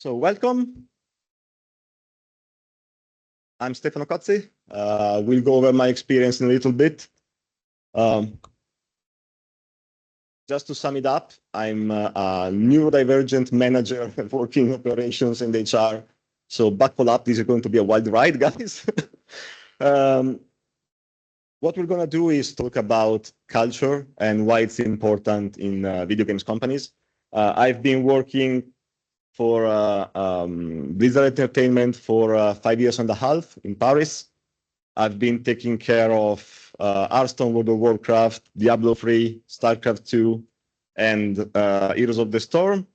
So welcome. I'm Stefano Cozzi. We'll go over my experience in a little bit. Just to sum it up, I'm a neurodivergent manager working operations and HR. So buckle up, this is going to be a wild ride, guys. What we're going to do is talk about culture and why it's important in video games companies. I've been working for Blizzard Entertainment for 5 years and a half in Paris. I've been taking care of Hearthstone, World of Warcraft, Diablo 3, StarCraft 2, and Heroes of the Storm.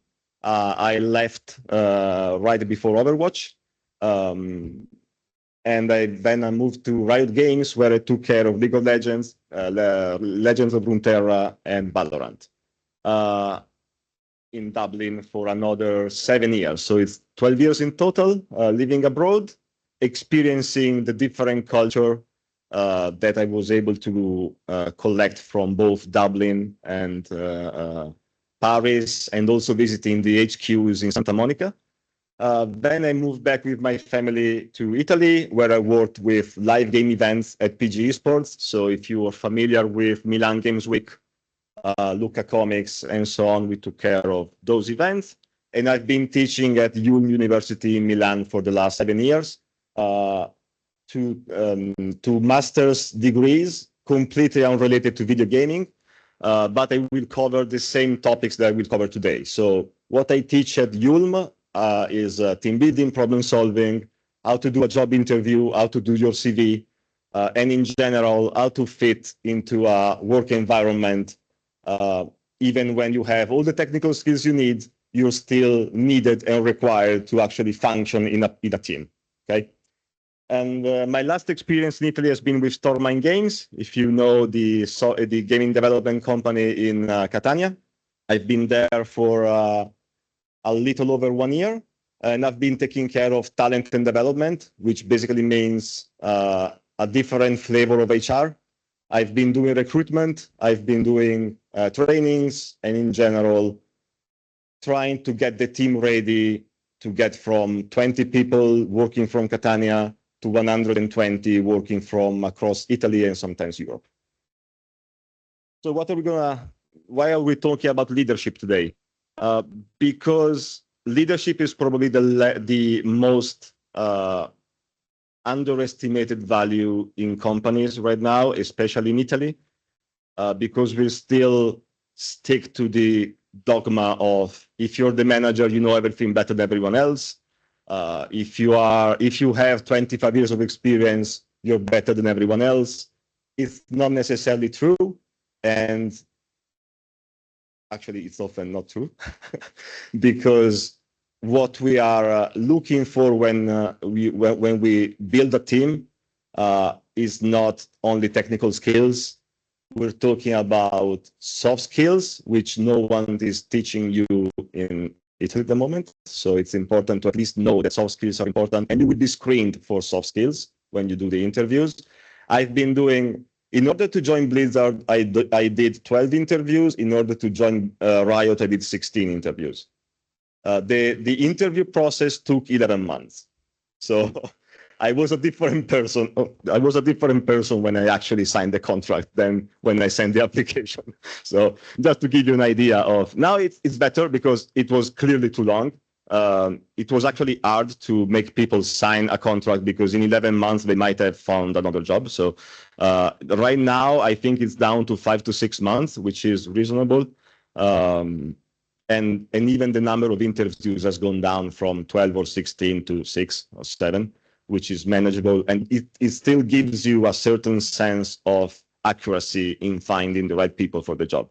I left right before Overwatch. And then I moved to Riot Games, where I took care of League of Legends, Legends of Runeterra, and Valorant. In Dublin for another 7 years. So it's 12 years in total, living abroad, experiencing the different culture that I was able to collect from both Dublin and Paris, and also visiting the HQs in Santa Monica. Then I moved back with my family to Italy, where I worked with live game events at PG Esports. So if you are familiar with Milan Games Week, Lucca Comics, and so on, we took care of those events. And I've been teaching at Ulm University in Milan for the last 7 years, to master's degrees, completely unrelated to video gaming. But I will cover the same topics that I will cover today. So what I teach at Ulm is team building, problem solving, how to do a job interview, how to do your CV, and in general, how to fit into a work environment. Even when you have all the technical skills you need, you're still needed and required to actually function in a team, okay? And my last experience in Italy has been with Stormine Games. If you know the gaming development company in Catania, I've been there for a little over 1 year, and I've been taking care of talent and development, which basically means a different flavor of HR. I've been doing recruitment, I've been doing trainings, and in general, trying to get the team ready to get from 20 people working from Catania to 120 working from across Italy and sometimes Europe. So why are we talking about leadership today? Because leadership is probably the most underestimated value in companies right now, especially in Italy, because we still stick to the dogma of if you're the manager, you know everything better than everyone else. If you have 25 years of experience, you're better than everyone else. It's not necessarily true, and actually, it's often not true, because what we are looking for when we build a team is not only technical skills. We're talking about soft skills, which no one is teaching you in Italy at the moment. So it's important to at least know that soft skills are important, and you will be screened for soft skills when you do the interviews. In order to join Blizzard, I did 12 interviews. In order to join Riot, I did 16 interviews. The interview process took 11 months. So I was a different person. I was a different person when I actually signed the contract than when I sent the application. So just to give you an idea of, now it's better because it was clearly too long. It was actually hard to make people sign a contract because in 11 months they might have found another job. So right now, I think it's down to 5 to 6 months, which is reasonable. And even the number of interviews has gone down from 12 or 16 to 6 or 7, which is manageable. And it still gives you a certain sense of accuracy in finding the right people for the job.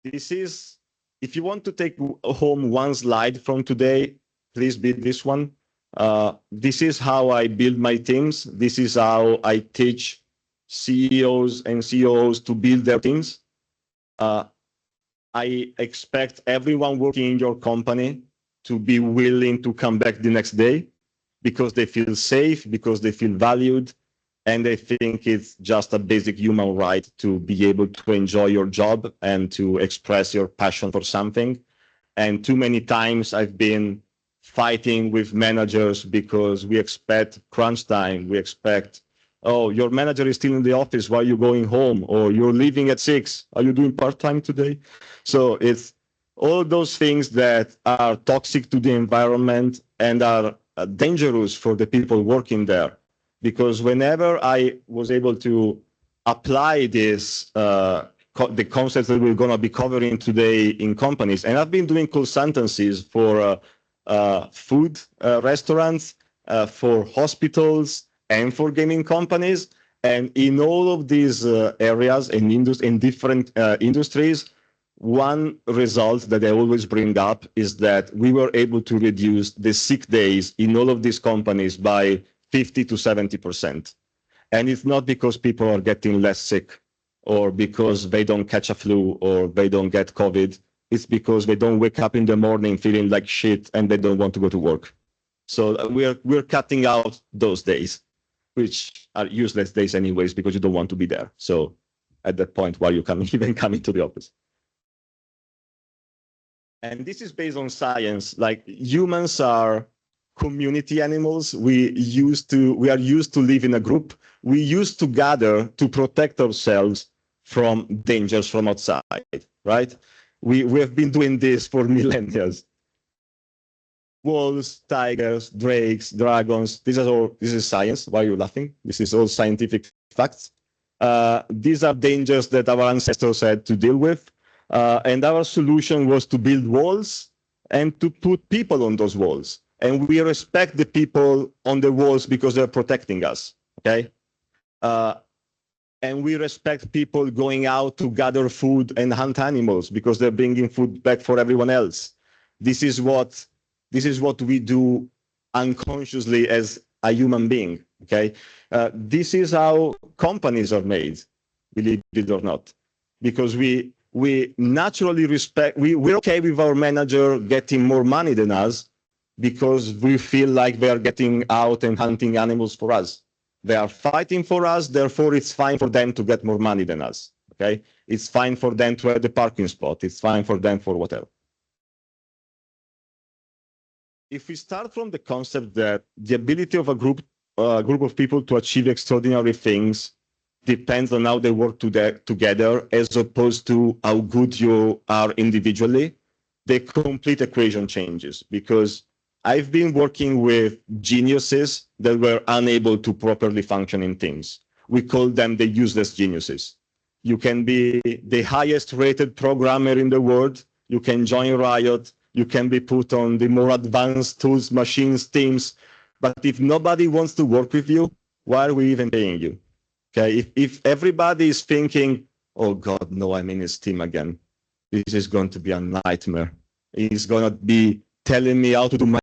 If you want to take home one slide from today, please be this one. This is how I build my teams. This is how I teach CEOs and COOs to build their teams. I expect everyone working in your company to be willing to come back the next day because they feel safe, because they feel valued, and I think it's just a basic human right to be able to enjoy your job and to express your passion for something. And too many times I've been fighting with managers because we expect crunch time. We expect, oh, your manager is still in the office. Why are you going home? Or you're leaving at 6. Are you doing part-time today? So it's all those things that are toxic to the environment and are dangerous for the people working there. Because whenever I was able to apply this, the concepts that we're going to be covering today in companies, and I've been doing consultancies for food restaurants, for hospitals, and for gaming companies. And in all of these areas and in different industries, one result that I always bring up is that we were able to reduce the sick days in all of these companies by 50 to 70%. And it's not because people are getting less sick or because they don't catch a flu or they don't get COVID. It's because they don't wake up in the morning feeling like shit and they don't want to go to work. So we're cutting out those days, which are useless days anyways because you don't want to be there. So at that point, why you can even come into the office? And this is based on science. Like humans are community animals. We are used to live in a group. We used to gather to protect ourselves from dangers from outside, right? We have been doing this for millennia. Wolves, tigers, drakes, dragons. This is science. Why are you laughing? This is all scientific facts. These are dangers that our ancestors had to deal with. And our solution was to build walls and to put people on those walls. And we respect the people on the walls because they're protecting us, okay? And we respect people going out to gather food and hunt animals because they're bringing food back for everyone else. This is what we do unconsciously as a human being, okay? This is how companies are made, believe it or not, because we naturally respect, we're okay with our manager getting more money than us because we feel like they're getting out and hunting animals for us. They are fighting for us, therefore it's fine for them to get more money than us, okay? It's fine for them to have the parking spot. It's fine for them for whatever. If we start from the concept that the ability of a group of people to achieve extraordinary things depends on how they work together as opposed to how good you are individually, the complete equation changes. Because I've been working with geniuses that were unable to properly function in teams. We call them the useless geniuses. You can be the highest rated programmer in the world. You can join Riot. You can be put on the more advanced tools, machines, teams. But if nobody wants to work with you, why are we even paying you? Okay, if everybody is thinking, oh God, no, I'm in his team again. This is going to be a nightmare. He's going to be telling me how to do my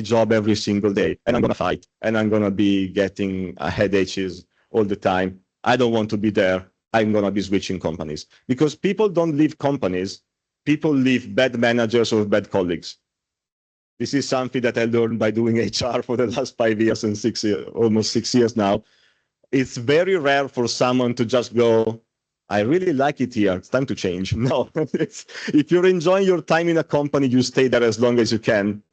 job every single day. And I'm going to fight. And I'm going to be getting headaches all the time. I don't want to be there. I'm going to be switching companies. Because people don't leave companies. People leave bad managers or bad colleagues. This is something that I learned by doing HR for the last 5 years and 6 years, almost 6 years now. It's very rare for someone to just go, I really like it here. It's time to change. No, if you're enjoying your time in a company, you stay there as long as you can.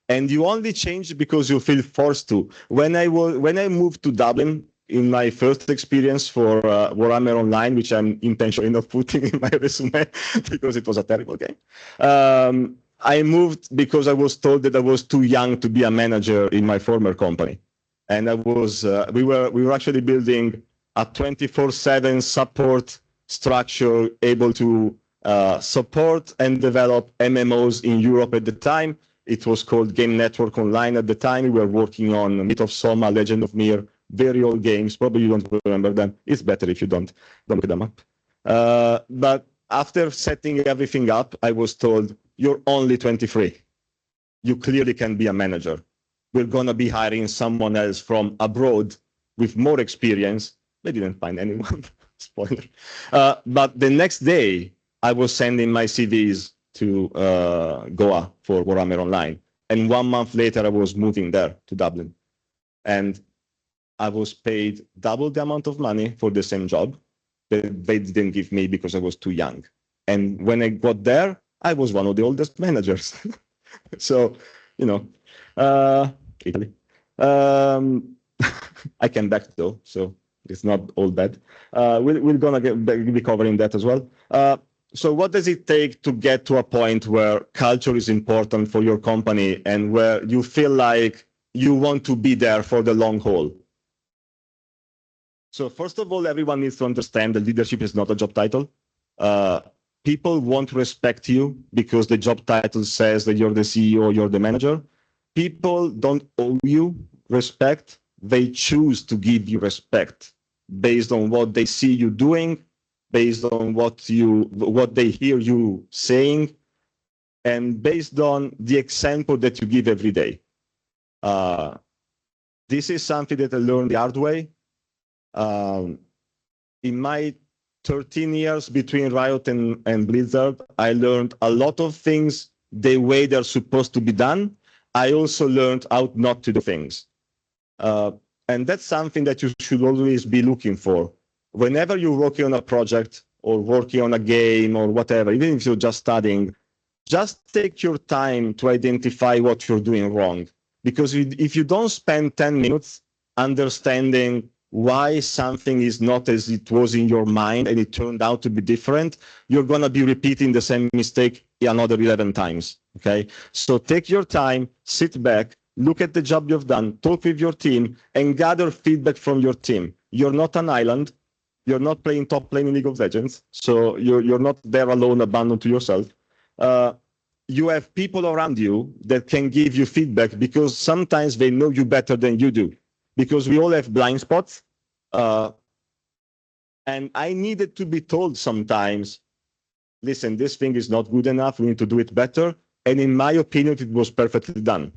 And you only change because you feel forced to. When I moved to Dublin, in my first experience for Warhammer Online, which I'm intentionally not putting in my resume because it was a terrible game. I moved because I was told that I was too young to be a manager in my former company. And I was, we were actually building a 24/7 support structure able to support and develop MMOs in Europe at the time. It was called Game Network Online at the time. We were working on Myth of Soma, Legend of Mir, very old games. Probably you don't remember them. It's better if you don't look them up. But after setting everything up, I was told, you're only 23. You clearly can be a manager. We're going to be hiring someone else from abroad with more experience. They didn't find anyone. Spoiler. But the next day, I was sending my CVs to Goa for Warhammer Online. And 1 month later, I was moving there to Dublin. And I was paid double the amount of money for the same job that they didn't give me because I was too young. And when I got there, I was one of the oldest managers. So, you know, Italy. I came back though, so it's not all bad. We're gonna be covering that as well. So what does it take to get to a point where culture is important for your company and where you feel like you want to be there for the long haul? So first of all, everyone needs to understand that leadership is not a job title. People won't respect you because the job title says that you're the CEO, you're the manager. People don't owe you respect. They choose to give you respect based on what they see you doing, based on what they hear you saying, and based on the example that you give every day. This is something that I learned the hard way. In my 13 years between Riot and Blizzard, I learned a lot of things the way they're supposed to be done. I also learned how not to do things. And that's something that you should always be looking for. Whenever you're working on a project or working on a game or whatever, even if you're just studying, just take your time to identify what you're doing wrong. Because if you don't spend 10 minutes understanding why something is not as it was in your mind and it turned out to be different, you're going to be repeating the same mistake another 11 times. Okay, so take your time, sit back, look at the job you've done, talk with your team, and gather feedback from your team. You're not an island. You're not playing top lane in League of Legends, so you're not there alone, abandoned to yourself. You have people around you that can give you feedback because sometimes they know you better than you do, because we all have blind spots. And I needed to be told sometimes, listen, this thing is not good enough. We need to do it better. And in my opinion, it was perfectly done.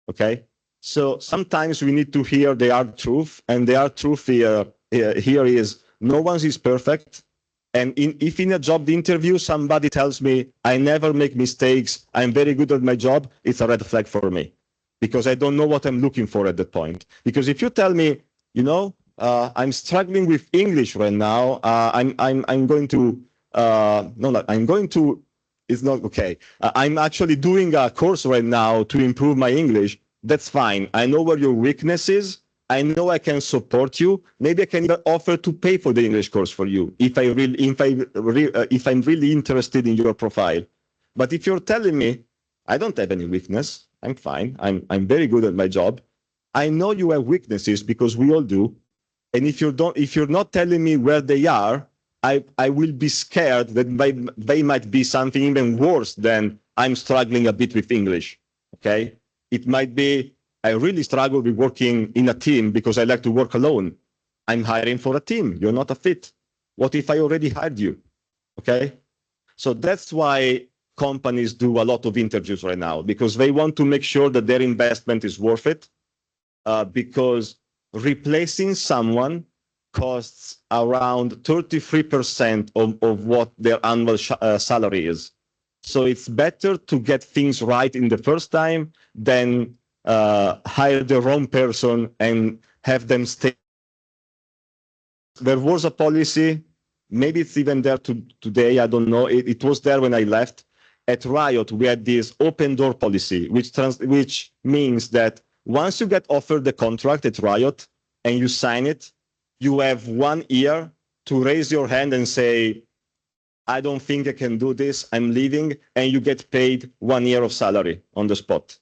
Okay. So sometimes we need to hear the hard truth, and the hard truth here is no one is perfect. And if in a job interview, somebody tells me I never make mistakes, I'm very good at my job, it's a red flag for me, because I don't know what I'm looking for at that point. Because if you tell me, you know, I'm struggling with English right now, I'm going to, it's not okay. I'm actually doing a course right now to improve my English. That's fine. I know where your weakness is. I know I can support you. Maybe I can even offer to pay for the English course for you if I'm really interested in your profile. But if you're telling me I don't have any weakness, I'm fine. I'm very good at my job. I know you have weaknesses because we all do. And if you're not telling me where they are, I will be scared that they might be something even worse than I'm struggling a bit with English. Okay, it might be I really struggle with working in a team because I like to work alone. I'm hiring for a team. You're not a fit. What if I already hired you? Okay. So that's why companies do a lot of interviews right now, because they want to make sure that their investment is worth it. Because replacing someone costs around 33% of what their annual salary is. So it's better to get things right in the first time than hire the wrong person and have them stay. There was a policy, maybe it's even there today, I don't know. It was there when I left. At Riot, we had this open door policy, which means that once you get offered the contract at Riot and you sign it, you have 1 year to raise your hand and say, I don't think I can do this, I'm leaving, and you get paid 1 year of salary on the spot.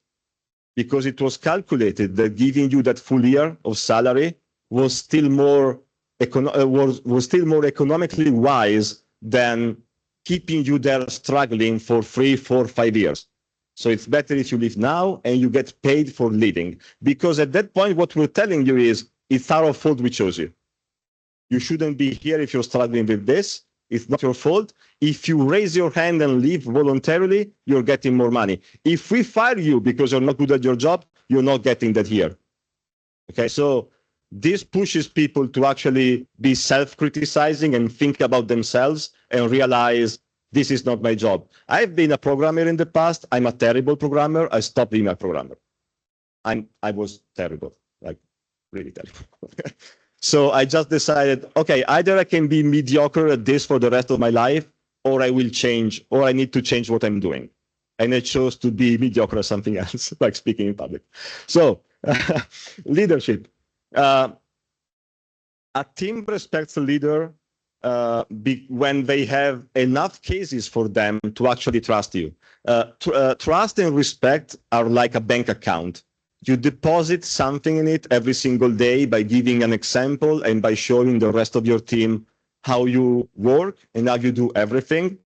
Because it was calculated that giving you that full year of salary was still more economically wise than keeping you there struggling for 3, 4, 5 years. So it's better if you leave now and you get paid for leaving. Because at that point, what we're telling you is, it's our fault we chose you. You shouldn't be here if you're struggling with this. It's not your fault. If you raise your hand and leave voluntarily, you're getting more money. If we fire you because you're not good at your job, you're not getting that here. Okay, so this pushes people to actually be self-criticizing and think about themselves and realize this is not my job. I've been a programmer in the past. I'm a terrible programmer. I stopped being a programmer. I was terrible, like really terrible. So I just decided, okay, either I can be mediocre at this for the rest of my life, or I will change, or I need to change what I'm doing. And I chose to be mediocre or something else, like speaking in public. So leadership. A team respects a leader when they have enough cases for them to actually trust you. Trust and respect are like a bank account. You deposit something in it every single day by giving an example and by showing the rest of your team how you work and how you do everything.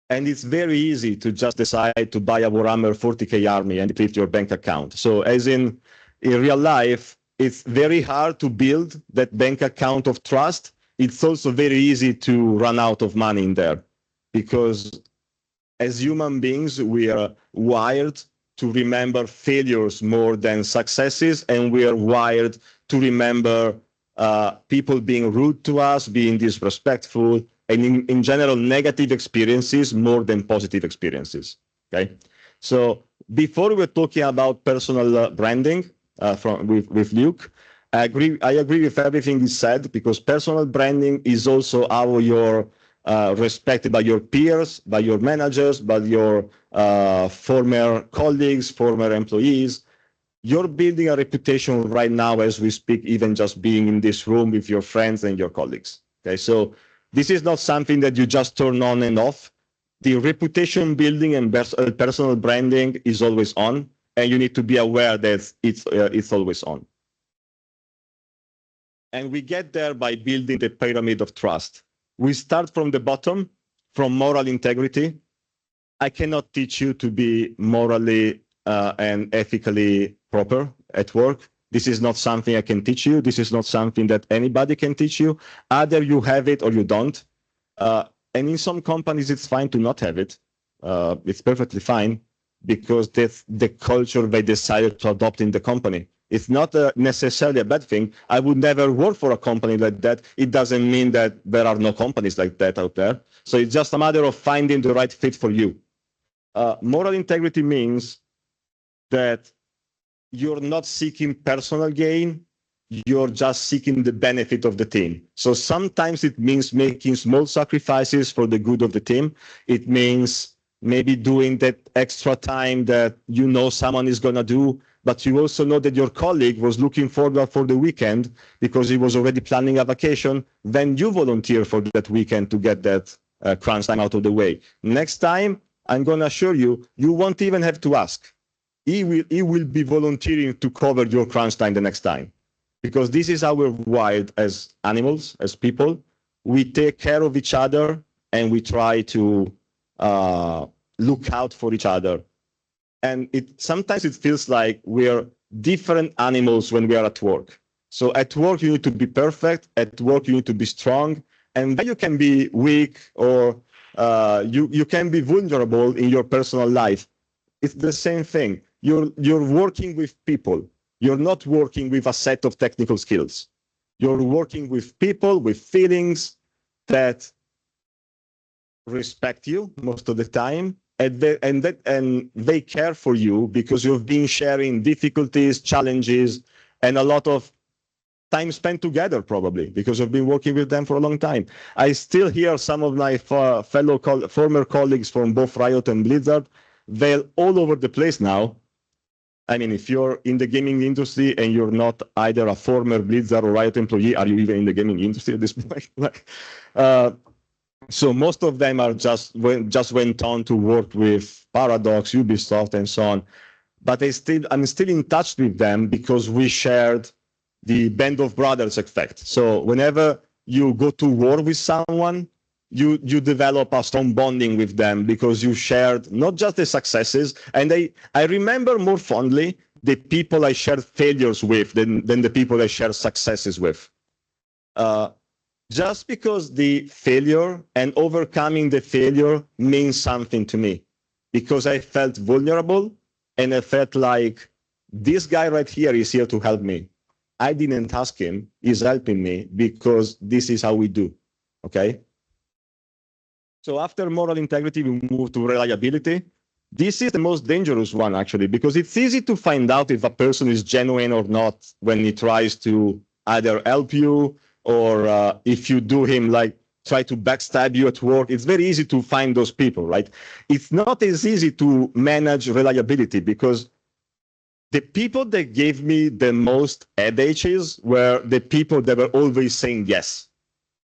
And it's very easy to just decide to buy a Warhammer 40K army and deplete your bank account. So as in real life, it's very hard to build that bank account of trust. It's also very easy to run out of money in there, because as human beings, we are wired to remember failures more than successes, and we are wired to remember people being rude to us, being disrespectful, and in general, negative experiences more than positive experiences. Okay, so before we're talking about personal branding with Luke, I agree with everything he said, because personal branding is also how you're respected by your peers, by your managers, by your former colleagues, former employees. You're building a reputation right now as we speak, even just being in this room with your friends and your colleagues. Okay, so this is not something that you just turn on and off. The reputation building and personal branding is always on, and you need to be aware that it's always on. And we get there by building the pyramid of trust. We start from the bottom, from moral integrity. I cannot teach you to be morally and ethically proper at work. This is not something I can teach you. This is not something that anybody can teach you. Either you have it or you don't. And in some companies, it's fine to not have it. It's perfectly fine, because that's the culture they decided to adopt in the company. It's not necessarily a bad thing. I would never work for a company like that. It doesn't mean that there are no companies like that out there. So it's just a matter of finding the right fit for you. Moral integrity means that you're not seeking personal gain. You're just seeking the benefit of the team. So sometimes it means making small sacrifices for the good of the team. It means maybe doing that extra time that you know someone is going to do, but you also know that your colleague was looking forward for the weekend because he was already planning a vacation. Then you volunteer for that weekend to get that crunch time out of the way. Next time, I'm going to assure you, you won't even have to ask. He will be volunteering to cover your crunch time the next time. Because this is how we're wired as animals, as people. We take care of each other, and we try to look out for each other. And sometimes it feels like we're different animals when we are at work. So at work, you need to be perfect. At work, you need to be strong. And then you can be weak, or you can be vulnerable in your personal life. It's the same thing. You're working with people. You're not working with a set of technical skills. You're working with people, with feelings that respect you most of the time, and they care for you because you've been sharing difficulties, challenges, and a lot of time spent together, probably because you've been working with them for a long time. I still hear some of my former colleagues from both Riot and Blizzard. They're all over the place now. I mean, if you're in the gaming industry and you're not either a former Blizzard or Riot employee, are you even in the gaming industry at this point? So most of them are just went on to work with Paradox, Ubisoft, and so on. But I'm still in touch with them because we shared the Band of Brothers effect. So whenever you go to war with someone, you develop a strong bonding with them because you shared not just the successes. And I remember more fondly the people I shared failures with than the people I shared successes with. Just because the failure and overcoming the failure means something to me, because I felt vulnerable and I felt like this guy right here is here to help me. I didn't ask him, he's helping me because this is how we do, okay? So after moral integrity, we move to reliability. This is the most dangerous one, actually, because it's easy to find out if a person is genuine or not when he tries to either help you or if you do him like try to backstab you at work. It's very easy to find those people, right? It's not as easy to manage reliability because the people that gave me the most headaches were the people that were always saying yes.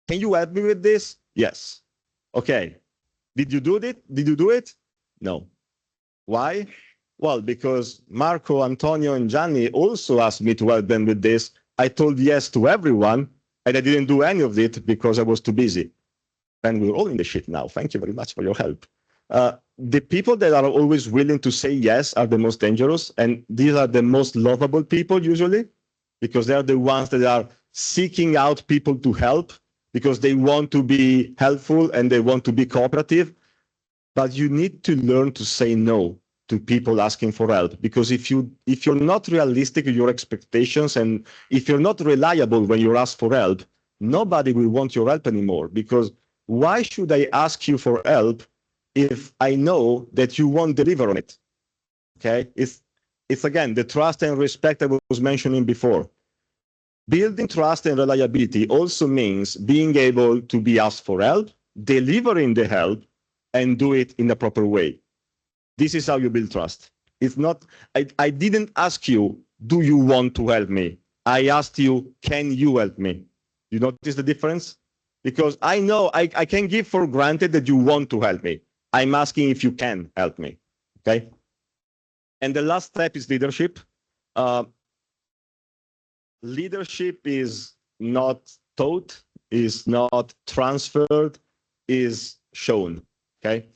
Can you help me with this? Yes. Okay. Did you do it? Did you do it? No. Why? Well, because Marco, Antonio, and Gianni also asked me to help them with this. I told yes to everyone, and I didn't do any of it because I was too busy. And we're all in the shit now. Thank you very much for your help. The people that are always willing to say yes are the most dangerous, and these are the most lovable people usually, because they are the ones that are seeking out people to help because they want to be helpful and they want to be cooperative. But you need to learn to say no to people asking for help, because if you're not realistic in your expectations and if you're not reliable when you ask for help, nobody will want your help anymore. Because why should I ask you for help if I know that you won't deliver on it? Okay, it's again the trust and respect I was mentioning before. Building trust and reliability also means being able to be asked for help, delivering the help, and do it in the proper way. This is how you build trust. It's not, I didn't ask you, do you want to help me? I asked you, can you help me? You notice the difference? Because I know I can give for granted that you want to help me. I'm asking if you can help me, okay? And the last step is leadership. Leadership is not taught, is not transferred, is shown, okay?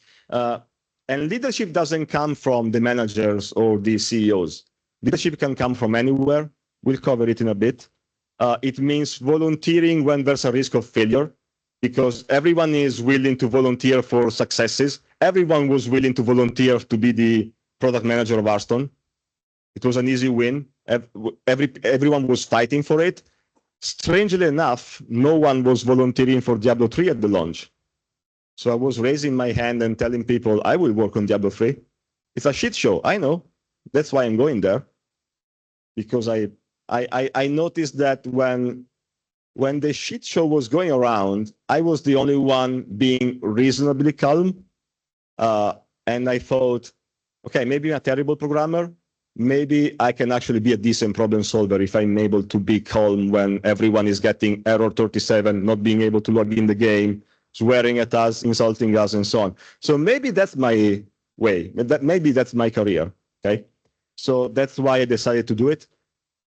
And leadership doesn't come from the managers or the CEOs. Leadership can come from anywhere. We'll cover it in a bit. It means volunteering when there's a risk of failure, because everyone is willing to volunteer for successes. Everyone was willing to volunteer to be the product manager of Hearthstone. It was an easy win. Everyone was fighting for it. Strangely enough, no one was volunteering for Diablo 3 at the launch. So I was raising my hand and telling people, I will work on Diablo 3. It's a shit show, I know. That's why I'm going there. Because I noticed that when the shit show was going around, I was the only one being reasonably calm. And I thought, okay, maybe I'm a terrible programmer. Maybe I can actually be a decent problem solver if I'm able to be calm when everyone is getting error 37, not being able to log in the game, swearing at us, insulting us, and so on. So maybe that's my way. Maybe that's my career, okay? So that's why I decided to do it.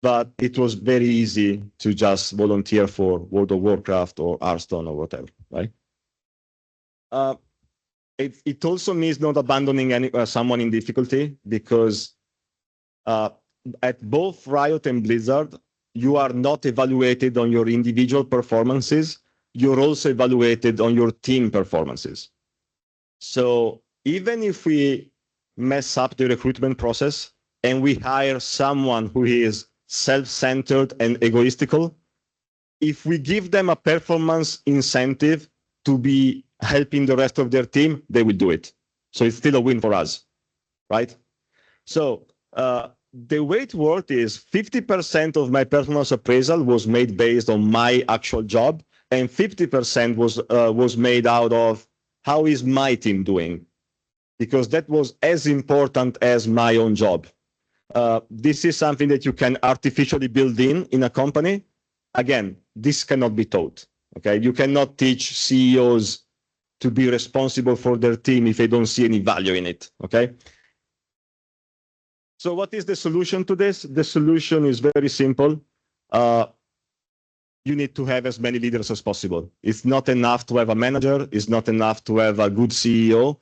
But it was very easy to just volunteer for World of Warcraft or Hearthstone or whatever, right? It also means not abandoning someone in difficulty, because at both Riot and Blizzard, you are not evaluated on your individual performances. You're also evaluated on your team performances. So even if we mess up the recruitment process and we hire someone who is self-centered and egoistical, if we give them a performance incentive to be helping the rest of their team, they will do it. So it's still a win for us, right? So the way it worked is 50% of my performance appraisal was made based on my actual job, and 50% was made out of how is my team doing, because that was as important as my own job. This is something that you can artificially build in a company. Again, this cannot be taught, okay? You cannot teach CEOs to be responsible for their team if they don't see any value in it, okay? So what is the solution to this? The solution is very simple. You need to have as many leaders as possible. It's not enough to have a manager. It's not enough to have a good CEO.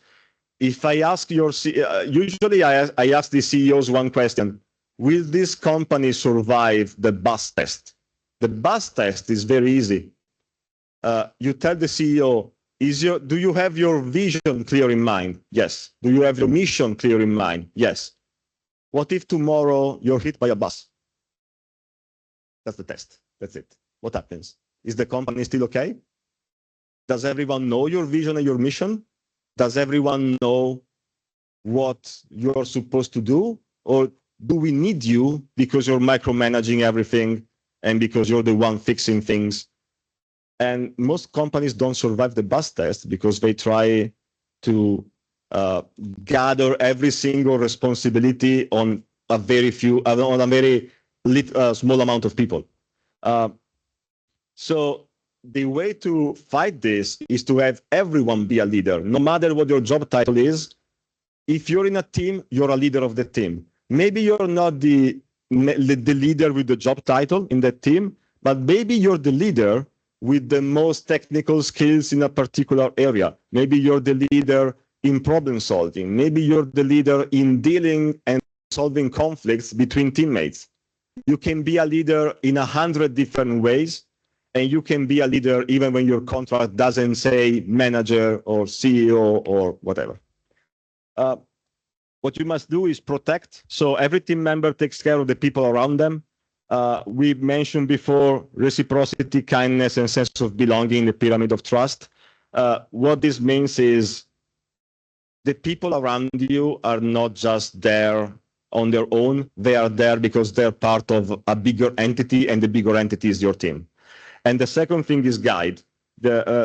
If I ask usually I ask the CEOs one question: will this company survive the bus test? The bus test is very easy. You tell the CEO, do you have your vision clear in mind? Yes. Do you have your mission clear in mind? Yes. What if tomorrow you're hit by a bus? That's the test. That's it. What happens? Is the company still okay? Does everyone know your vision and your mission? Does everyone know what you're supposed to do? Or do we need you because you're micromanaging everything and because you're the one fixing things? And most companies don't survive the bus test because they try to gather every single responsibility on a very small amount of people. So the way to fight this is to have everyone be a leader, no matter what your job title is. If you're in a team, you're a leader of the team. Maybe you're not the leader with the job title in that team, but maybe you're the leader with the most technical skills in a particular area. Maybe you're the leader in problem solving. Maybe you're the leader in dealing and solving conflicts between teammates. You can be a leader in 100 different ways, and you can be a leader even when your contract doesn't say manager or CEO or whatever. What you must do is protect. So every team member takes care of the people around them. We mentioned before reciprocity, kindness, and sense of belonging, the pyramid of trust. What this means is the people around you are not just there on their own. They are there because they're part of a bigger entity, and the bigger entity is your team. And the second thing is guide.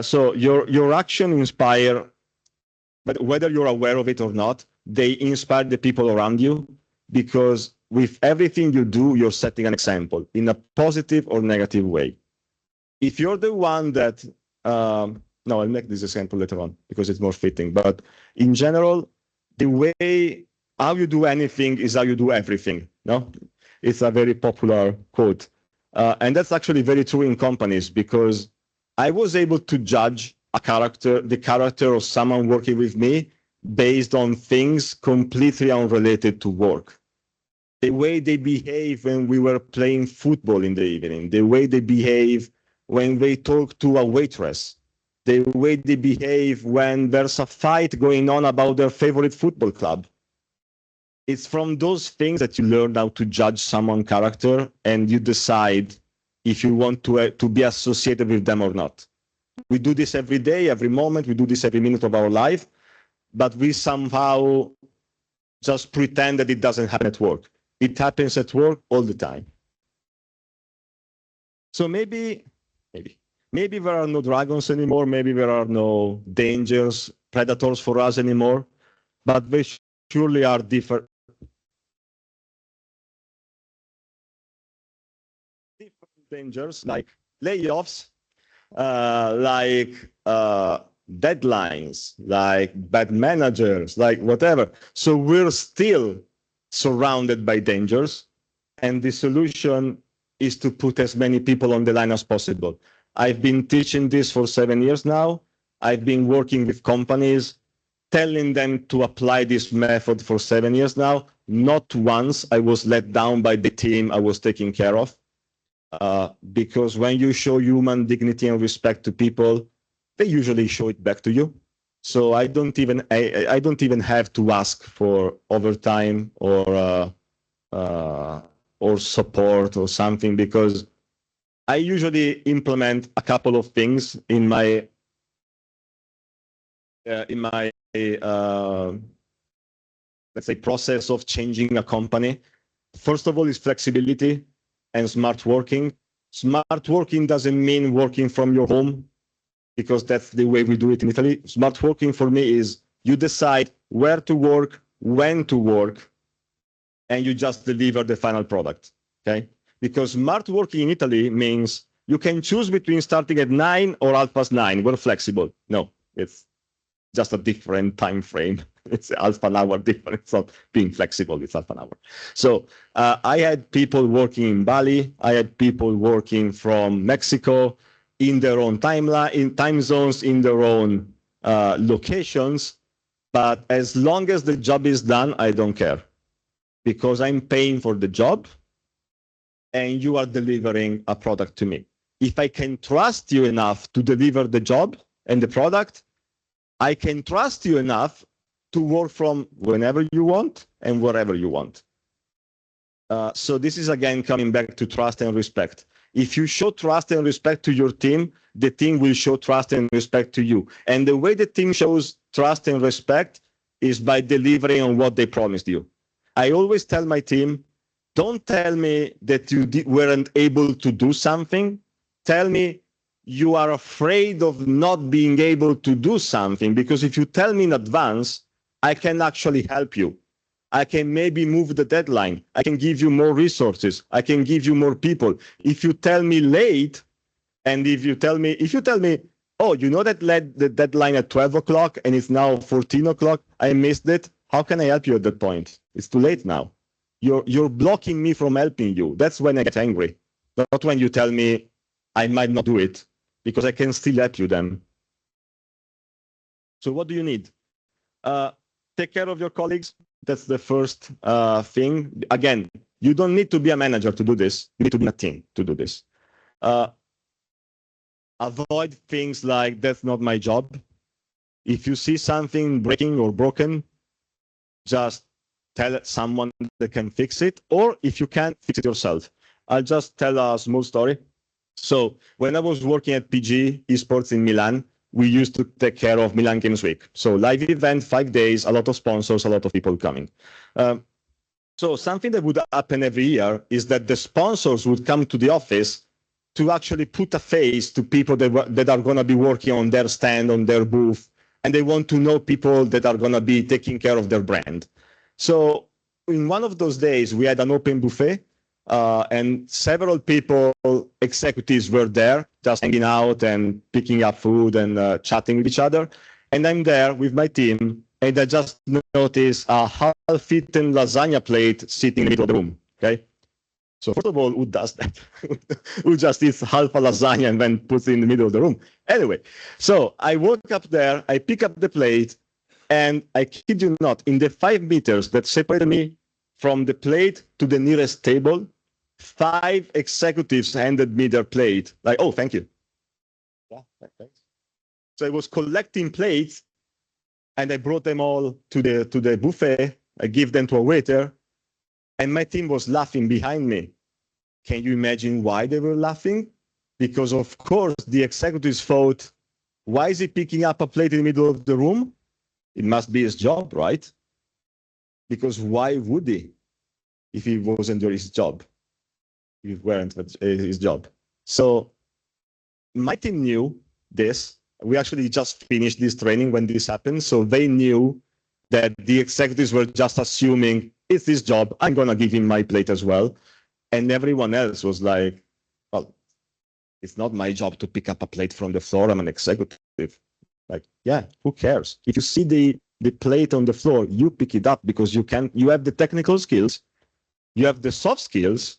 So your action inspire, but whether you're aware of it or not, they inspire the people around you, because with everything you do, you're setting an example in a positive or negative way. If you're the one that, no, I'll make this example later on because it's more fitting, but in general, the way how you do anything is how you do everything. No, it's a very popular quote. And that's actually very true in companies, because I was able to judge the character of someone working with me based on things completely unrelated to work. The way they behave when we were playing football in the evening, the way they behave when they talk to a waitress, the way they behave when there's a fight going on about their favorite football club. It's from those things that you learn how to judge someone's character, and you decide if you want to be associated with them or not. We do this every day, every moment. We do this every minute of our life, but we somehow just pretend that it doesn't happen at work. It happens at work all the time. So maybe there are no dragons anymore. Maybe there are no dangers, predators for us anymore, but they surely are different dangers, like layoffs, like deadlines, like bad managers, like whatever. So we're still surrounded by dangers, and the solution is to put as many people on the line as possible. I've been teaching this for 7 years now. I've been working with companies, telling them to apply this method for 7 years now. Not once I was let down by the team I was taking care of. Because when you show human dignity and respect to people, they usually show it back to you. So I don't even have to ask for overtime or support or something, because I usually implement a couple of things in my let's say process of changing a company. First of all is flexibility and smart working. Smart working doesn't mean working from your home, because that's the way we do it in Italy. Smart working for me is you decide where to work, when to work, and you just deliver the final product, okay? Because smart working in Italy means you can choose between starting at 9 or 9:30. We're flexible. No, it's just a different time frame. It's half an hour different. It's not being flexible. It's half an hour. So I had people working in Bali. I had people working from Mexico in their own timeline, in time zones, in their own locations. But as long as the job is done, I don't care, because I'm paying for the job and you are delivering a product to me. If I can trust you enough to deliver the job and the product, I can trust you enough to work from whenever you want and wherever you want. So this is, again, coming back to trust and respect. If you show trust and respect to your team, the team will show trust and respect to you. And the way the team shows trust and respect is by delivering on what they promised you. I always tell my team, don't tell me that you weren't able to do something. Tell me you are afraid of not being able to do something, because if you tell me in advance, I can actually help you. I can maybe move the deadline. I can give you more resources. I can give you more people. If you tell me late, and if you tell me, oh, you know that the deadline at 12 o'clock and it's now 14 o'clock, I missed it. How can I help you at that point? It's too late now. You're blocking me from helping you. That's when I get angry. Not when you tell me I might not do it, because I can still help you then. So what do you need? Take care of your colleagues. That's the first thing. Again, you don't need to be a manager to do this. You need to be a team to do this. Avoid things like, that's not my job. If you see something breaking or broken, just tell someone that can fix it, or if you can't, fix it yourself. I'll just tell a small story. So when I was working at PG Esports in Milan, we used to take care of Milan Games Week. So live event, 5 days, a lot of sponsors, a lot of people coming. So something that would happen every year is that the sponsors would come to the office to actually put a face to people that are going to be working on their stand, on their booth, and they want to know people that are going to be taking care of their brand. So in one of those days, we had an open buffet, and several people, executives, were there just hanging out and picking up food and chatting with each other. And I'm there with my team, and I just noticed a half-eaten lasagna plate sitting in the middle of the room. Okay. So first of all, who does that? Who just eats half a lasagna and then puts it in the middle of the room? Anyway, so I walk up there, I pick up the plate, and I kid you not, in the 5 meters that separated me from the plate to the nearest table, 5 executives handed me their plate. Like, oh, thank you. Yeah, thanks. So I was collecting plates, and I brought them all to the buffet. I give them to a waiter, and my team was laughing behind me. Can you imagine why they were laughing? Because of course the executives thought, why is he picking up a plate in the middle of the room? It must be his job, right? Because why would he if he wasn't doing his job? If it weren't his job. So my team knew this. We actually just finished this training when this happened. So they knew that the executives were just assuming it's his job. I'm going to give him my plate as well. And everyone else was like, well, it's not my job to pick up a plate from the floor. I'm an executive. Like, yeah, who cares? If you see the plate on the floor, you pick it up because you have the technical skills, you have the soft skills.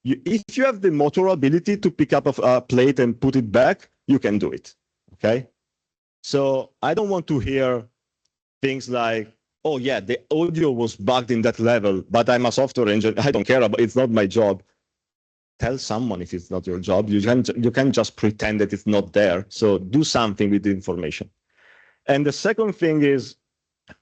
If you have the motor ability to pick up a plate and put it back, you can do it, okay? So I don't want to hear things like, oh yeah, the audio was bugged in that level, but I'm a software engineer. I don't care about it. It's not my job. Tell someone if it's not your job. You can't just pretend that it's not there. So do something with the information. And the second thing is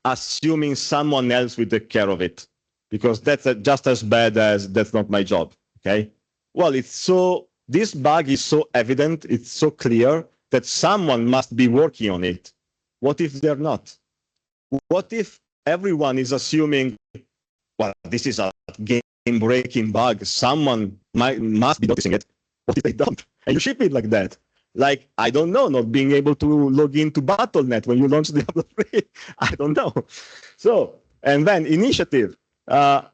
assuming someone else will take care of it, because that's just as bad as that's not my job. Okay. Well, this bug is so evident, it's so clear that someone must be working on it. What if they're not? What if everyone is assuming, well, this is a game-breaking bug, someone must be noticing it? What if they don't? And you ship it like that. Like, I don't know, not being able to log into Battle.net when you launch Diablo 3. I don't know. So, and then initiative,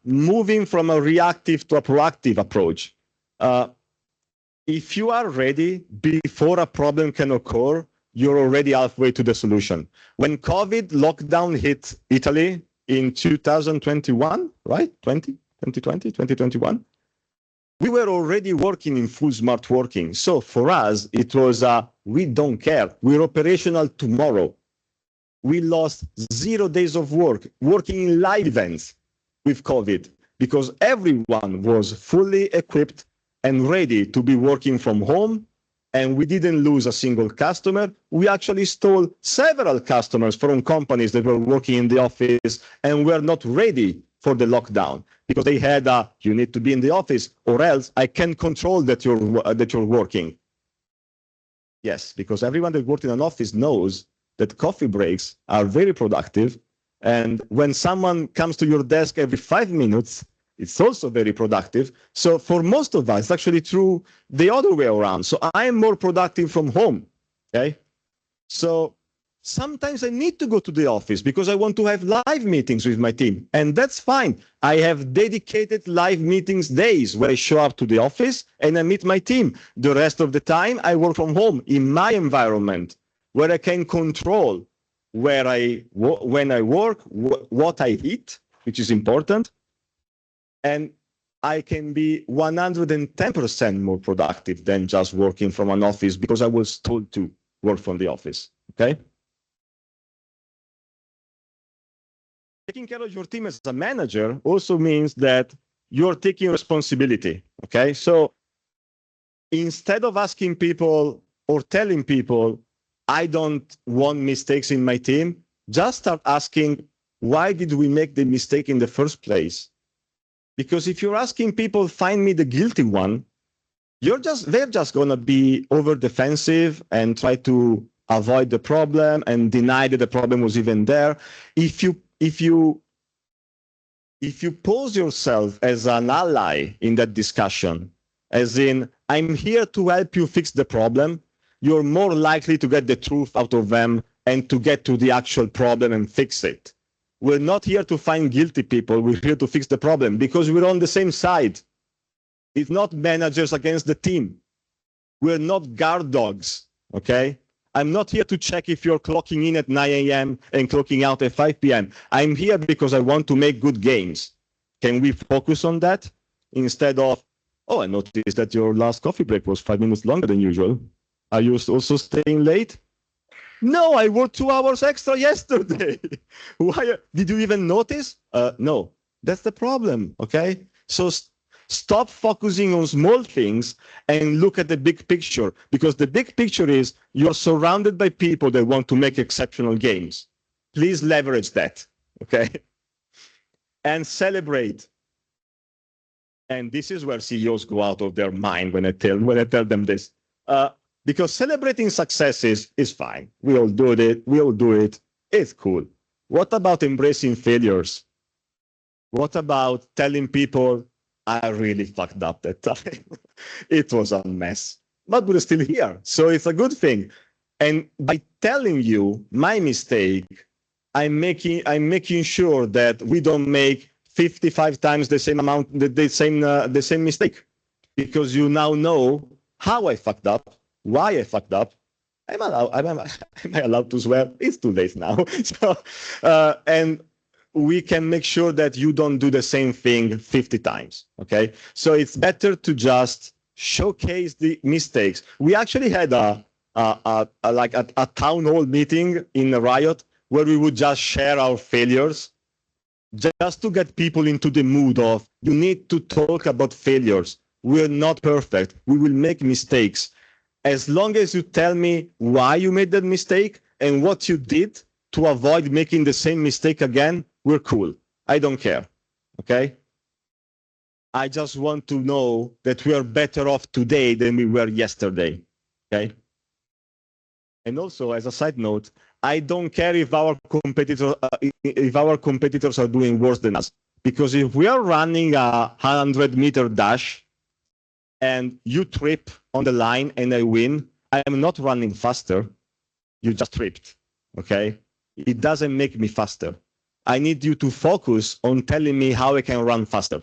moving from a reactive to a proactive approach. If you are ready before a problem can occur, you're already halfway to the solution. When COVID lockdown hit Italy in 2021, right? 2021, we were already working in full smart working. So for us, it was, we don't care. We're operational tomorrow. We lost 0 days of work working in live events with COVID because everyone was fully equipped and ready to be working from home. And we didn't lose a single customer. We actually stole several customers from companies that were working in the office and were not ready for the lockdown because they had you need to be in the office or else I can control that you're working. Yes, because everyone that worked in an office knows that coffee breaks are very productive. And when someone comes to your desk every 5 minutes, It's also very productive. So for most of us, it's actually true the other way around. So I am more productive from home, okay? So sometimes I need to go to the office because I want to have live meetings with my team, and that's fine. I have dedicated live meetings days where I show up to the office and I meet my team. The rest of the time, I work from home in my environment where I can control when I work, what I eat, which is important, and I can be 110% more productive than just working from an office because I was told to work from the office, okay? Taking care of your team as a manager also means that you're taking responsibility, okay? So instead of asking people or telling people, I don't want mistakes in my team, just start asking, why did we make the mistake in the first place? Because if you're asking people, find me the guilty one, they're just gonna be over defensive and try to avoid the problem and deny that the problem was even there. If you pose yourself as an ally in that discussion, as in, I'm here to help you fix the problem, you're more likely to get the truth out of them and to get to the actual problem and fix it. We're not here to find guilty people. We're here to fix the problem because we're on the same side. It's not managers against the team. We're not guard dogs, okay? I'm not here to check if you're clocking in at 9 a.m. and clocking out at 5 p.m. I'm here because I want to make good games. Can we focus on that instead of, oh, I noticed that your last coffee break was 5 minutes longer than usual. Are you also staying late? No, I worked 2 hours extra yesterday. Why? Did you even notice? No, that's the problem, okay? So stop focusing on small things and look at the big picture, because the big picture is you're surrounded by people that want to make exceptional games. Please leverage that, okay? And celebrate. And this is where CEOs go out of their mind when I tell them this. Because celebrating successes is fine. We all do it. It's cool. What about embracing failures? What about telling people, I really fucked up that time. It was a mess, but we're still here. So it's a good thing. And by telling you my mistake, I'm making sure that we don't make 55 times the same mistake, because you now know how I fucked up, why I fucked up. Am I allowed to swear? It's too late now. So, and we can make sure that you don't do the same thing 50 times, okay? So it's better to just showcase the mistakes. We actually had a town hall meeting in Riot where we would just share our failures, just to get people into the mood of, you need to talk about failures. We're not perfect. We will make mistakes. As long as you tell me why you made that mistake and what you did to avoid making the same mistake again, we're cool. I don't care, okay? I just want to know that we are better off today than we were yesterday, okay? And also, as a side note, I don't care if our competitors are doing worse than us, because if we are running a 100-meter dash and you trip on the line and I win, I am not running faster. You just tripped, okay? It doesn't make me faster. I need you to focus on telling me how I can run faster.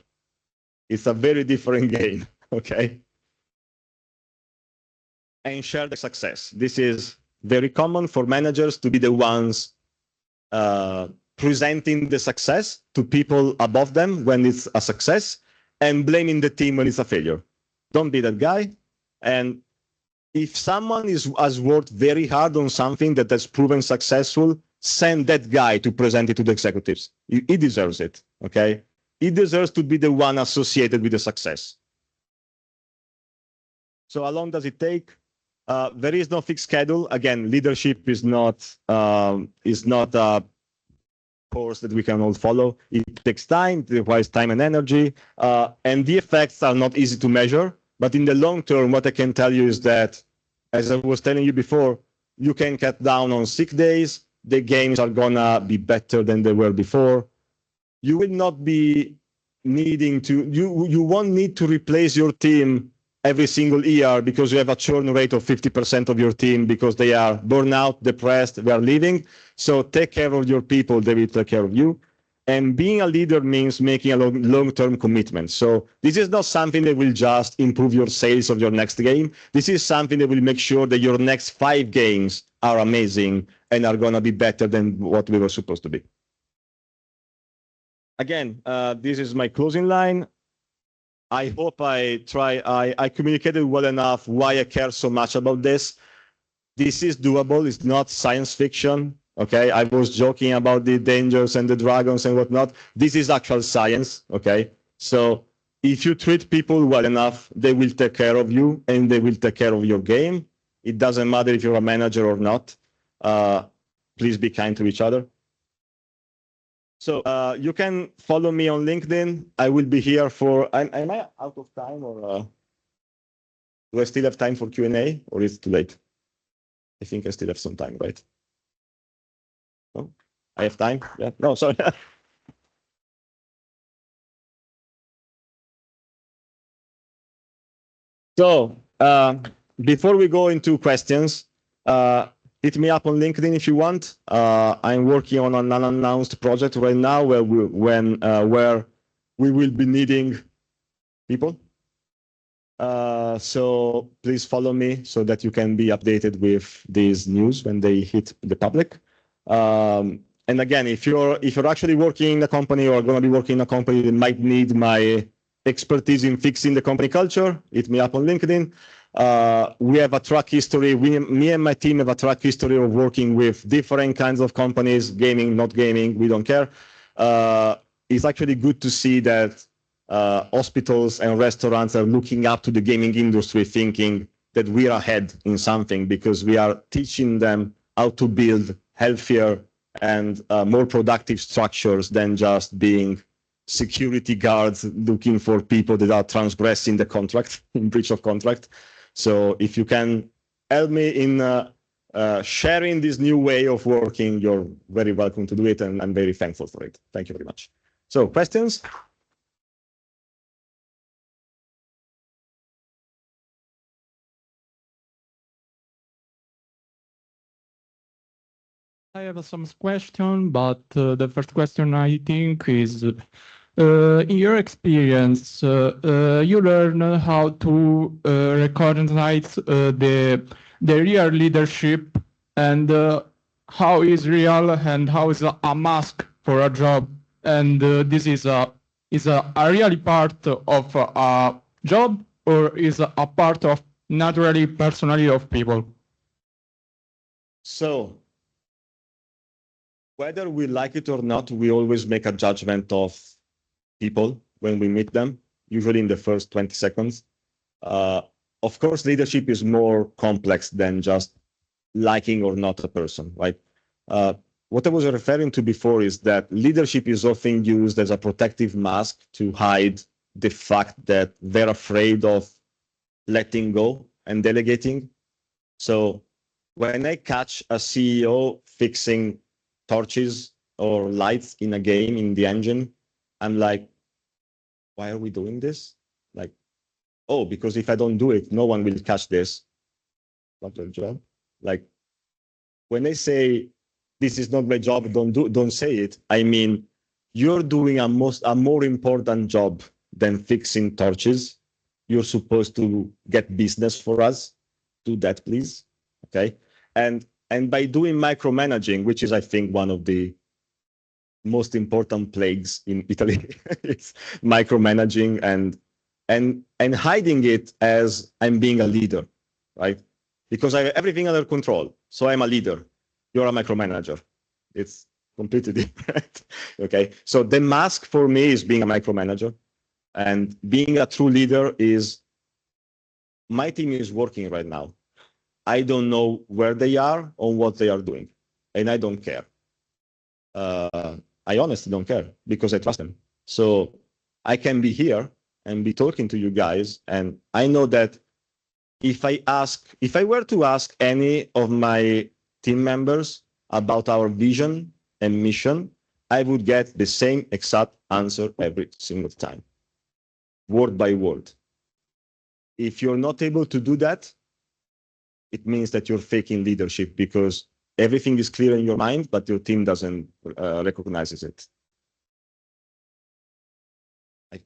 It's a very different game, okay? And share the success. This is very common for managers to be the ones presenting the success to people above them when it's a success, and blaming the team when it's a failure. Don't be that guy. And if someone has worked very hard on something that has proven successful, send that guy to present it to the executives. He deserves it, okay? He deserves to be the one associated with the success. So how long does it take? There is no fixed schedule. Again, leadership is not a course that we can all follow. It takes time, it requires time and energy, and the effects are not easy to measure. But in the long term, what I can tell you is that, as I was telling you before, you can cut down on sick days. The games are gonna be better than they were before. You will not be needing to, you won't need to replace your team every single year because you have a churn rate of 50% of your team because they are burnout, depressed, they are leaving. So take care of your people, they will take care of you. And being a leader means making a long-term commitment. So this is not something that will just improve your sales of your next game. This is something that will make sure that your next 5 games are amazing and are going to be better than what we were supposed to be. Again, this is my closing line. I hope I communicated well enough why I care so much about this. This is doable. It's not science fiction. Okay, I was joking about the dangers and the dragons and whatnot. This is actual science. Okay, so if you treat people well enough, they will take care of you and they will take care of your game. It doesn't matter if you're a manager or not. Please be kind to each other. So you can follow me on LinkedIn. I will be here for. Am I out of time, or do I still have time for Q&A, or is it too late? I think I still have some time, right? No, I have time. Yeah. No, sorry. So before we go into questions, hit me up on LinkedIn if you want. I'm working on an unannounced project right now where we will be needing people. So please follow me so that you can be updated with these news when they hit the public. And again, if you're actually working in a company or going to be working in a company that might need my expertise in fixing the company culture, hit me up on LinkedIn. We have a track history. Me and my team have a track history of working with different kinds of companies, gaming, not gaming, we don't care. It's actually good to see that hospitals and restaurants are looking up to the gaming industry, thinking that we are ahead in something because we are teaching them how to build healthier and more productive structures than just being security guards looking for people that are transgressing the contract, in breach of contract. So if you can help me in sharing this new way of working, you're very welcome to do it, and I'm very thankful for it. Thank you very much. So questions? I have some question, but the first question I think is, in your experience, you learn how to recognize the real leadership and how is real and how is a mask for a job, and this is a really part of a job or is a part of naturally personality of people. So whether we like it or not, we always make a judgment of people when we meet them, usually in the first 20 seconds. Of course, leadership is more complex than just liking or not a person, right? What I was referring to before is that leadership is often used as a protective mask to hide the fact that they're afraid of letting go and delegating. So when I catch a CEO fixing torches or lights in a game in the engine, I'm like, why are we doing this? Like, oh, because if I don't do it, no one will catch this. Not my job. Like, when I say this is not my job, don't say it. I mean, you're doing a more important job than fixing torches. You're supposed to get business for us. Do that, please. Okay. And by doing micromanaging, which is, I think, one of the most important plagues in Italy, it's micromanaging and hiding it as I'm being a leader, right? Because I have everything under control. So I'm a leader. You're a micromanager. It's completely different. Okay. So the mask for me is being a micromanager, and being a true leader is my team is working right now. I don't know where they are or what they are doing, and I don't care. I honestly don't care because I trust them. So I can be here and be talking to you guys, and I know that if I were to ask any of my team members about our vision and mission, I would get the same exact answer every single time, word by word. If you're not able to do that, it means that you're faking leadership because everything is clear in your mind, but your team doesn't recognizes it.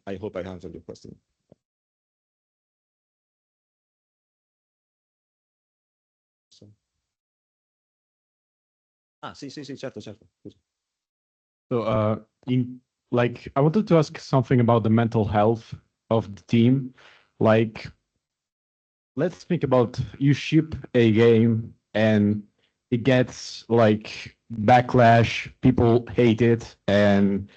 I hope I answered your question. Sì, certo. So, I wanted to ask something about the mental health of the team. Like, let's think about you ship a game and it gets like backlash, people hate it, and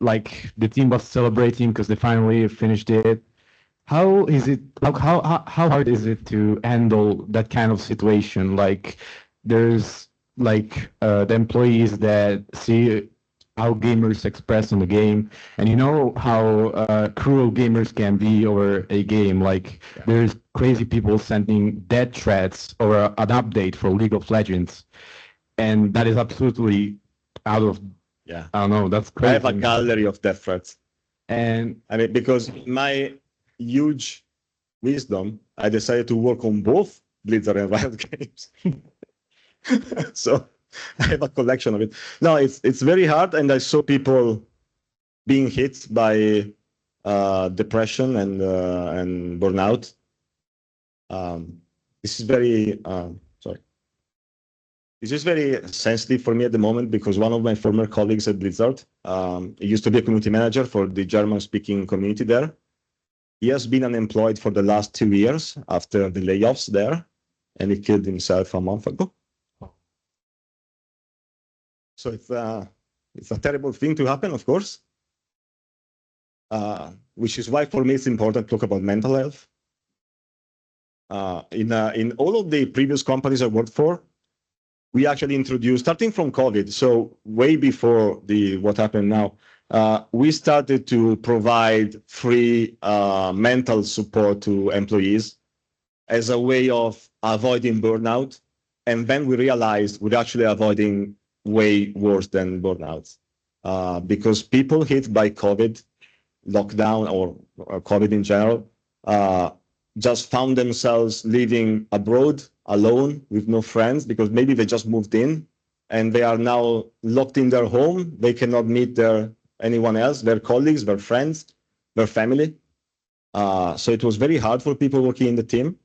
like the team was celebrating because they finally finished it. How is it? How hard is it to handle that kind of situation? Like, there's like the employees that see how gamers express on the game, and you know how cruel gamers can be over a game. Like, there's crazy people sending death threats or an update for League of Legends, and that is absolutely out of. Yeah, I don't know. That's crazy. I have a gallery of death threats, and I mean, because my huge wisdom, I decided to work on both Blizzard and Riot games. So I have a collection of it. No, it's very hard, and I saw people being hit by depression and burnout. This is very sorry. This is very sensitive for me at the moment because one of my former colleagues at Blizzard, he used to be a community manager for the German-speaking community there. He has been unemployed for the last 2 years after the layoffs there, and he killed himself a month ago. So it's a terrible thing to happen, of course, which is why for me it's important to talk about mental health. In all of the previous companies I worked for, we actually introduced, starting from COVID, so way before what happened now, we started to provide free mental support to employees as a way of avoiding burnout. And then we realized we're actually avoiding way worse than burnout because people hit by COVID, lockdown, or COVID in general, just found themselves living abroad alone with no friends because maybe they just moved in and they are now locked in their home. They cannot meet anyone else, their colleagues, their friends, their family. So it was very hard for people working in the team.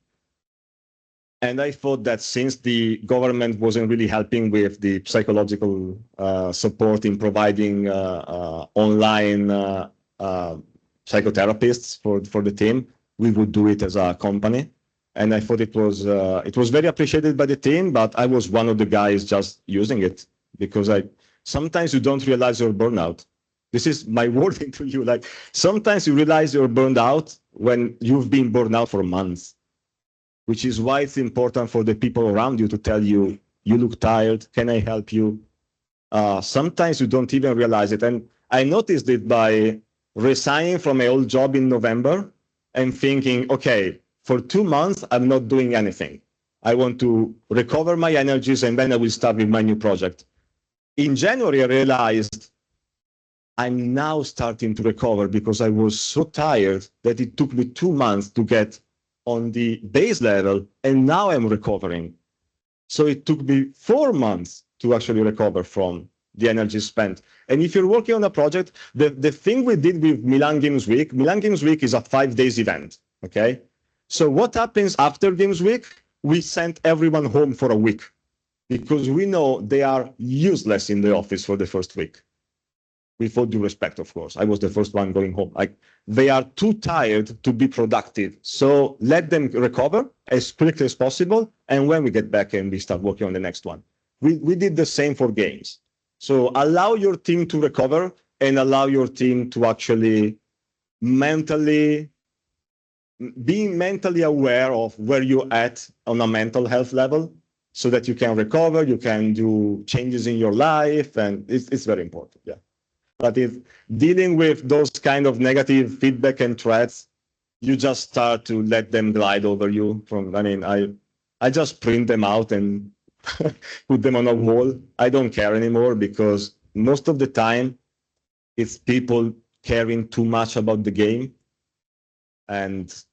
And I thought that since the government wasn't really helping with the psychological support in providing online psychotherapists for the team, we would do it as a company. And I thought it was very appreciated by the team, but I was one of the guys just using it because sometimes you don't realize you're burned out. This is my wording to you. Like sometimes you realize you're burned out when you've been burned out for months, which is why it's important for the people around you to tell you, you look tired, can I help you? Sometimes you don't even realize it. And I noticed it by resigning from my old job in November and thinking, okay, for 2 months, I'm not doing anything. I want to recover my energies and then I will start with my new project. In January, I realized I'm now starting to recover because I was so tired that it took me 2 months to get on the base level, and now I'm recovering. So it took me 4 months to actually recover from the energy spent. And if you're working on a project, the thing we did with Milan Games Week is a 5 days event, okay? So what happens after Games Week? We sent everyone home for a week because we know they are useless in the office for the first week. With all due respect, of course. I was the first one going home. Like they are too tired to be productive. So let them recover as quickly as possible. And when we get back and we start working on the next one. We did the same for games. So allow your team to recover and allow your team to actually being mentally aware of where you're at on a mental health level so that you can recover, you can do changes in your life, and it's very important, yeah. But if dealing with those kind of negative feedback and threats, you just start to let them glide over you. I just print them out and put them on a wall. I don't care anymore because most of the time it's people caring too much about the game, and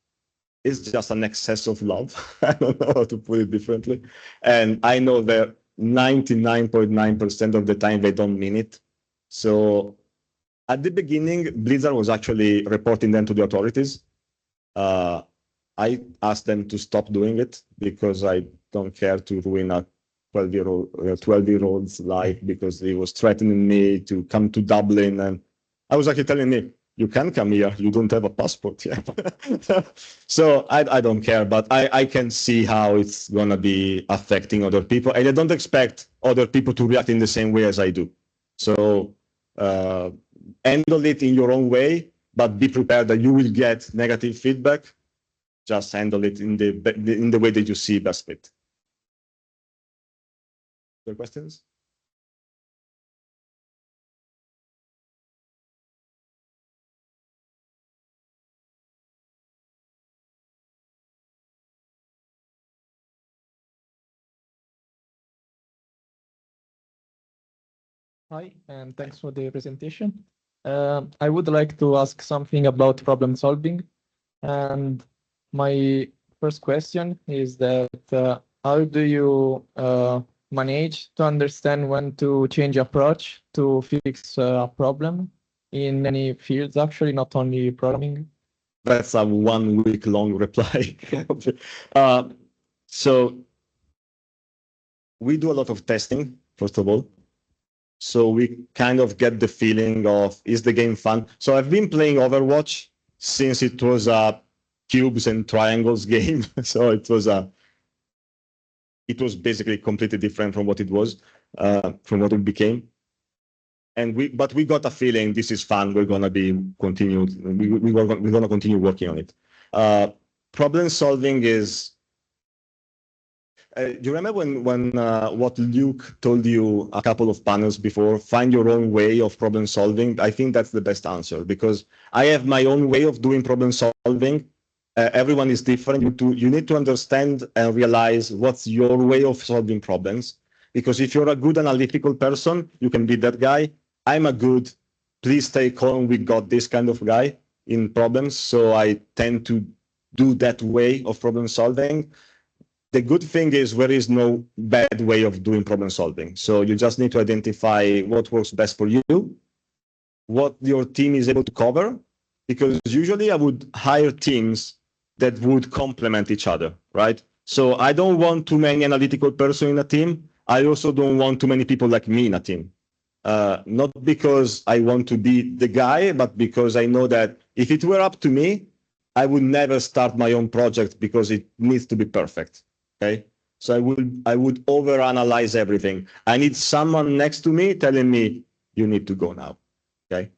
it's just an excess of love. I don't know how to put it differently. And I know that 99.9% of the time they don't mean it. So at the beginning, Blizzard was actually reporting them to the authorities. I asked them to stop doing it because I don't care to ruin a 12-year-old's life because he was threatening me to come to Dublin. And I was actually telling me, you can come here, you don't have a passport yet. So I don't care, but I can see how it's going to be affecting other people. And I don't expect other people to react in the same way as I do. So handle it in your own way, but be prepared that you will get negative feedback. Just handle it in the way that you see best fit. Other questions? Hi, and thanks for the presentation. I would like to ask something about problem solving. And my first question is that how do you manage to understand when to change approach to fix a problem in many fields, actually, not only programming? That's a 1 week long reply. So we do a lot of testing, first of all. So we kind of get the feeling of, is the game fun? So I've been playing Overwatch since it was a cubes and triangles game. So it was basically completely different from what it was, from what it became. But we got a feeling this is fun. We're gonna continue working on it. Problem solving is. Do you remember when what Luke told you a couple of panels before? Find your own way of problem solving. I think that's the best answer because I have my own way of doing problem solving. Everyone is different. You need to understand and realize what's your way of solving problems. Because if you're a good analytical person, you can be that guy. I'm a good, please stay calm, we got this kind of guy in problems. So I tend to do that way of problem solving. The good thing is there is no bad way of doing problem solving. So you just need to identify what works best for you, what your team is able to cover, because usually I would hire teams that would complement each other, right? So I don't want too many analytical person in a team. I also don't want too many people like me in a team. Not because I want to be the guy, but because I know that if it were up to me, I would never start my own project because it needs to be perfect. Okay, so I would overanalyze everything. I need someone next to me telling me you need to go now. Okay,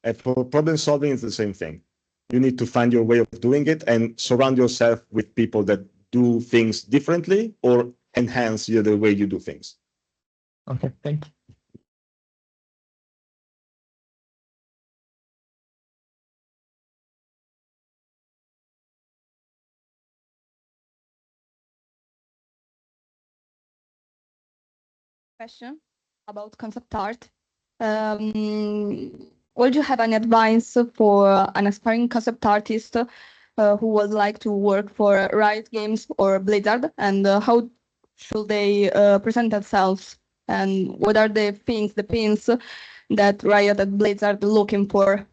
and for problem solving, it's the same thing. You need to find your way of doing it and surround yourself with people that do things differently or enhance the way you do things. Okay, thank you. Question about concept art. Would you have any advice for an aspiring concept artist who would like to work for Riot Games or Blizzard, and how should they present themselves, and what are the things, the pins that Riot and Blizzard are looking for?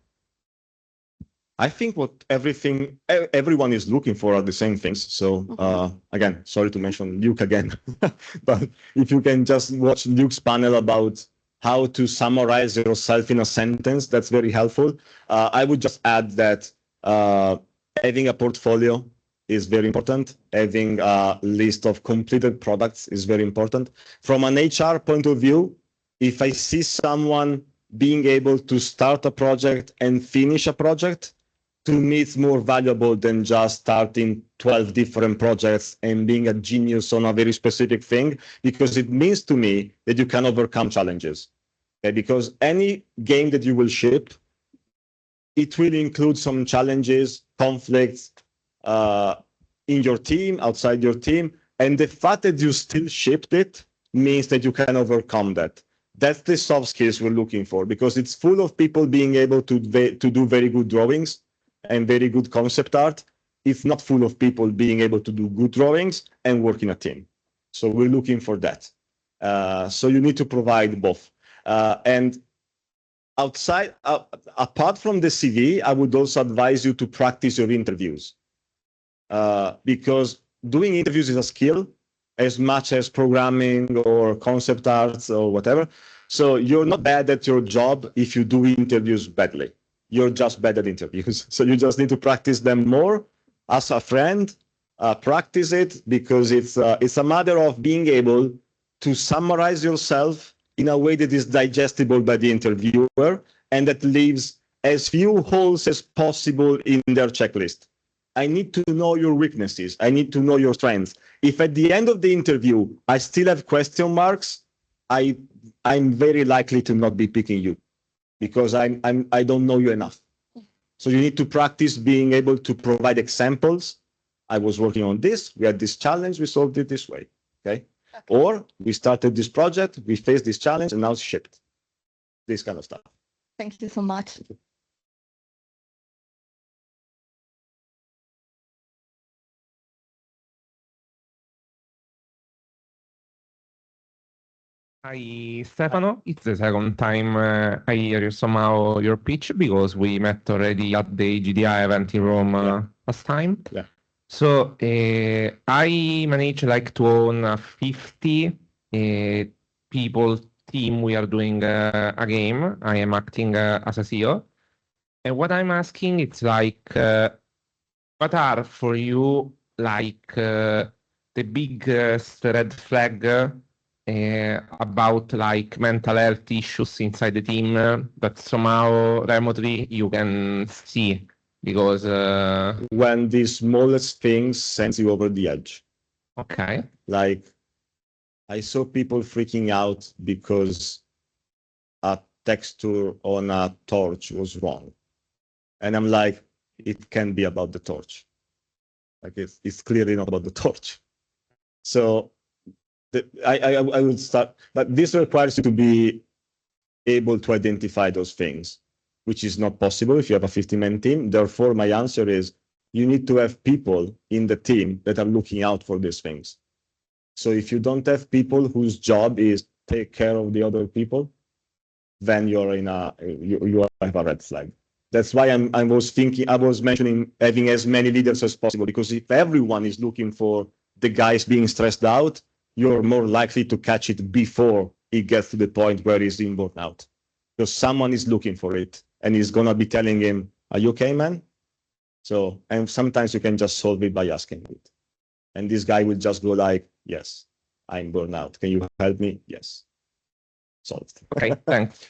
I think what everyone is looking for are the same things. So again, sorry to mention Luke again, but if you can just watch Luke's panel about how to summarize yourself in a sentence, that's very helpful. I would just add that having a portfolio is very important. Having a list of completed products is very important. From an HR point of view, if I see someone being able to start a project and finish a project, to me, it's more valuable than just starting 12 different projects and being a genius on a very specific thing, because it means to me that you can overcome challenges. Okay? Because any game that you will ship, it will include some challenges, conflicts in your team, outside your team. And the fact that you still shipped it means that you can overcome that. That's the soft skills we're looking for, because it's full of people being able to do very good drawings and very good concept art. It's not full of people being able to do good drawings and work in a team. So we're looking for that. So you need to provide both. And outside, apart from the CV, I would also advise you to practice your interviews, because doing interviews is a skill as much as programming or concept arts or whatever. So you're not bad at your job if you do interviews badly. You're just bad at interviews. So you just need to practice them more. As a friend, practice it, because it's a matter of being able to summarize yourself in a way that is digestible by the interviewer and that leaves as few holes as possible in their checklist. I need to know your weaknesses. I need to know your strengths. If at the end of the interview I still have question marks, I'm very likely to not be picking you, because I don't know you enough. So you need to practice being able to provide examples. I was working on this. We had this challenge. We solved it this way. Okay. Or we started this project. We faced this challenge and now it's shipped. This kind of stuff. Thank you so much. Hi, Stefano. It's the second time I hear you somehow your pitch, because we met already at the GDI event in Rome last time. Yeah. So I manage like to own a 50 people team. We are doing a game. I am acting as a CEO. And what I'm asking, it's like, what are for you like the biggest red flag about like mental health issues inside the team that somehow remotely you can see? Because when the smallest things sends you over the edge. okay. Like, I saw people freaking out because a texture on a torch was wrong. And I'm like, it can be about the torch. Like, it's clearly not about the torch. So I would start, but this requires you to be able to identify those things, which is not possible if you have a 50-man team. Therefore, my answer is you need to have people in the team that are looking out for these things. So if you don't have people whose job is take care of the other people, then you're in you have a red flag. That's why I was mentioning having as many leaders as possible, because if everyone is looking for the guys being stressed out, you're more likely to catch it before it gets to the point where he's in burnout, because someone is looking for it and he's gonna be telling him, "Are you okay, man?" So, and sometimes you can just solve it by asking it, and this guy will just go like, "Yes, I'm burnout. Can you help me?" Yes, solved. Okay, thanks.